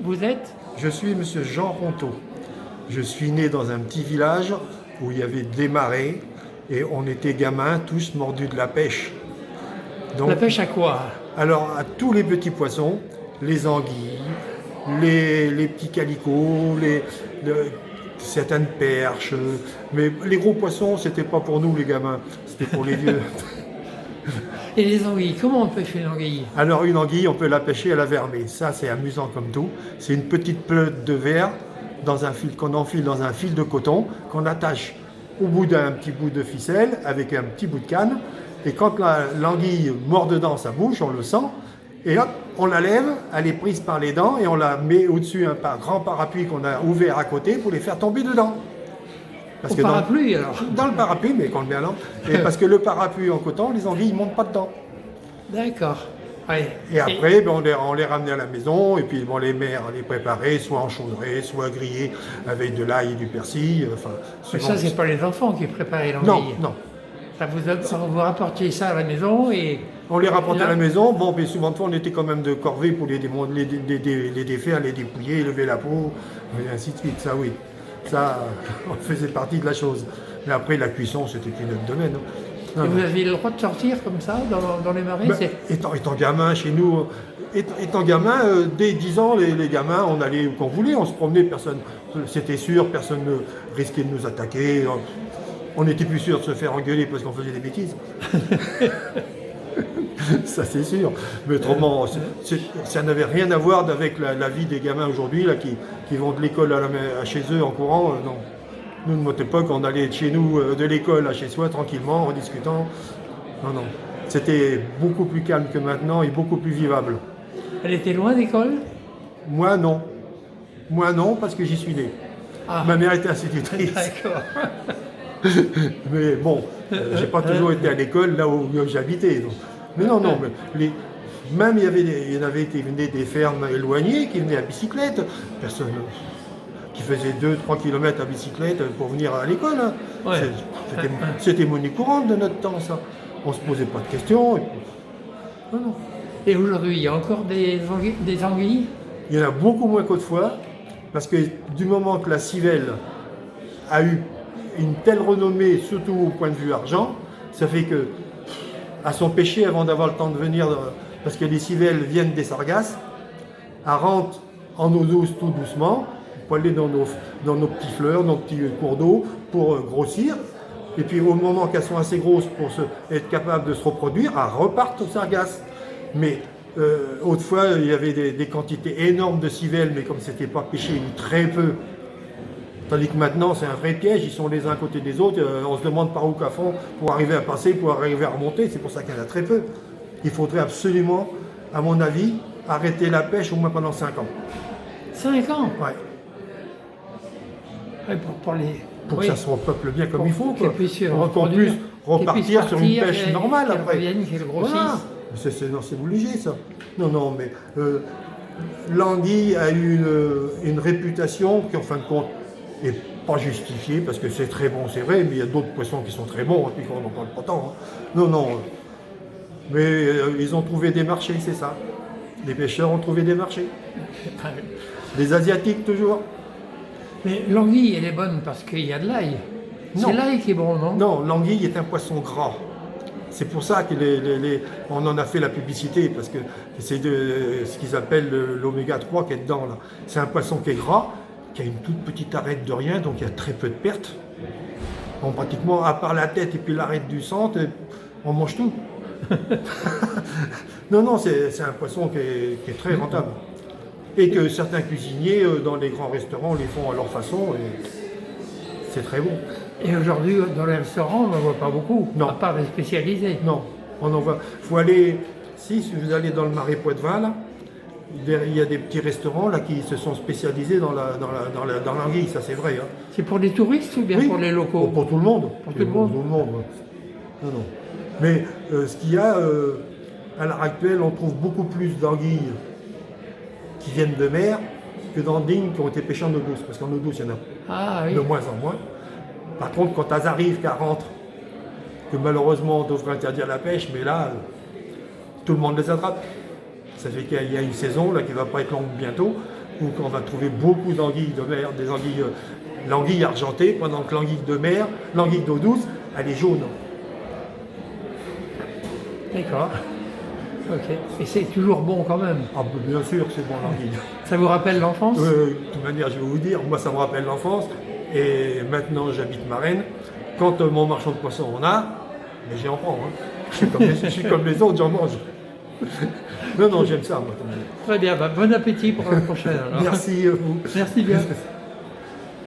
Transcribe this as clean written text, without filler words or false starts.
Vous êtes? Je suis monsieur Jean Ronteau. Je suis né dans un petit village où il y avait des marais et on était gamins tous mordus de la pêche. La pêche à quoi? Alors à tous les petits poissons, les anguilles, les petits calicots, certaines perches, mais les gros poissons c'était pas pour nous les gamins, c'était pour les vieux. Et les anguilles, comment on pêche une anguille? Alors une anguille, on peut la pêcher à la vermée. Ça, c'est amusant comme tout. C'est une petite pelote de verre dans un fil qu'on enfile dans un fil de coton qu'on attache au bout d'un petit bout de ficelle avec un petit bout de canne. Et quand l'anguille mord dedans sa bouche, on le sent. Et hop, on la lève, elle est prise par les dents et on la met au-dessus un grand parapluie qu'on a ouvert à côté pour les faire tomber dedans. Au parapluie alors? Dans le parapluie, mais qu'on le met à l'envers. Et parce que le parapluie en coton, les anguilles ne montent pas dedans. D'accord. Ouais. Et après, on les ramenait à la maison, et puis les mères les préparaient, soit en chaudrée, soit grillées avec de l'ail et du persil. Mais ça, c'est pas les enfants qui préparaient l'anguille. Non, non. Vous rapportiez ça à la maison et... On les rapportait à la maison, mais souvent de fois, on était quand même de corvée pour les défaire, les dépouiller, lever la peau, et ainsi de suite. Ça, oui. Ça, on faisait partie de la chose. Mais après, la cuisson, c'était une autre domaine. Et vous aviez le droit de sortir comme ça dans les marais? Étant gamin, chez nous, étant gamin, dès 10 ans, les gamins, on allait où qu'on voulait, on se promenait, personne, c'était sûr, personne ne risquait de nous attaquer. On était plus sûr de se faire engueuler parce qu'on faisait des bêtises. Ça, c'est sûr. Mais autrement, ça n'avait rien à voir avec la vie des gamins aujourd'hui là, qui vont de l'école à chez eux en courant. Non. Nous, de notre époque, on allait de chez nous, de l'école à chez soi, tranquillement, en discutant. Non, non. C'était beaucoup plus calme que maintenant et beaucoup plus vivable. Elle était loin d'école? Moi, non. Moi, non, parce que j'y suis né. Ah. Ma mère était institutrice. D'accord. Mais bon, j'ai pas toujours été à l'école là où j'habitais. Mais non, non. Même il y en avait qui venaient des fermes éloignées, qui venaient à bicyclette. Personne qui faisait 2-3 km à bicyclette pour venir à l'école. Hein. Ouais. C'était monnaie courante de notre temps, ça. On se posait pas de questions. Et puis... non, non. Et aujourd'hui, il y a encore des anguilles? Il y en a beaucoup moins qu'autrefois, parce que du moment que la civelle a eu une telle renommée, surtout au point de vue argent, ça fait que à son pêcher avant d'avoir le temps de venir, parce que les civelles viennent des sargasses, elles rentrent en eau douce tout doucement, pour aller dans nos petits fleurs, nos petits cours d'eau, pour grossir. Et puis au moment qu'elles sont assez grosses pour être capables de se reproduire, elles repartent aux sargasses. Mais autrefois, il y avait des quantités énormes de civelles, mais comme c'était pas pêché ou très peu, tandis que maintenant c'est un vrai piège, ils sont les uns à côté des autres, on se demande par où qu'à fond pour arriver à passer, pour arriver à remonter, c'est pour ça qu'il y en a très peu. Il faudrait absolument, à mon avis, arrêter la pêche au moins pendant 5 ans. 5 ans? Ouais. Ouais, pour que ça se repeuple bien comme il faut. Qu'on puisse repartir sur une pêche normale après. Qu'elle grossisse. Voilà. C'est obligé ça. Non, non, mais l'anguille a eu une réputation qui en fin de compte n'est pas justifiée parce que c'est très bon, c'est vrai, mais il y a d'autres poissons qui sont très bons et puis qu'on n'en parle pas tant. Hein. Non, non. Mais ils ont trouvé des marchés, c'est ça. Les pêcheurs ont trouvé des marchés. Les Asiatiques toujours. Mais l'anguille, elle est bonne parce qu'il y a de l'ail. C'est l'ail qui est bon, non? Non, l'anguille est un poisson gras. C'est pour ça qu'on en a fait la publicité, parce que c'est ce qu'ils appellent l'oméga 3 qui est dedans. Là. C'est un poisson qui est gras, qui a une toute petite arête de rien, donc il y a très peu de pertes. Bon, pratiquement, à part la tête et puis l'arête du centre, on mange tout. Non, non, c'est un poisson qui est très rentable. Et que certains cuisiniers, dans les grands restaurants, les font à leur façon, et c'est très bon. Et aujourd'hui, dans les restaurants, on n'en voit pas beaucoup, non. À part les spécialisés. Non, on en voit. Il faut aller, si vous allez dans le Marais Poitevin, là, il y a des petits restaurants là, qui se sont spécialisés dans l'anguille, ça c'est vrai. Hein. C'est pour les touristes ou bien pour les locaux? Pour tout le monde. Pour tout le monde. Tout le monde. Non, non. Mais ce qu'il y a, à l'heure actuelle, on trouve beaucoup plus d'anguilles qui viennent de mer que d'anguilles qui ont été pêchées en eau douce. Parce qu'en eau douce, il y en a de moins en moins. Par contre, quand elles arrivent, qu'elles rentrent, que malheureusement on devrait interdire la pêche, mais là, tout le monde les attrape. Ça fait qu'il y a une saison là, qui ne va pas être longue bientôt, où on va trouver beaucoup d'anguilles de mer, des anguilles, l'anguille argentée, pendant que l'anguille de mer, l'anguille d'eau douce, elle est jaune. D'accord. Ok. Et c'est toujours bon quand même. Ah, bien sûr, c'est bon l'anguille. Ça vous rappelle l'enfance? De toute manière, je vais vous dire, moi ça me rappelle l'enfance, et maintenant j'habite Marennes. Quand mon marchand de poissons en a, mais j'en prends. Hein. Je suis comme les autres, j'en mange. Non, j'aime ça, moi. Très bien, bon appétit pour la prochaine alors. Merci à vous. Merci bien.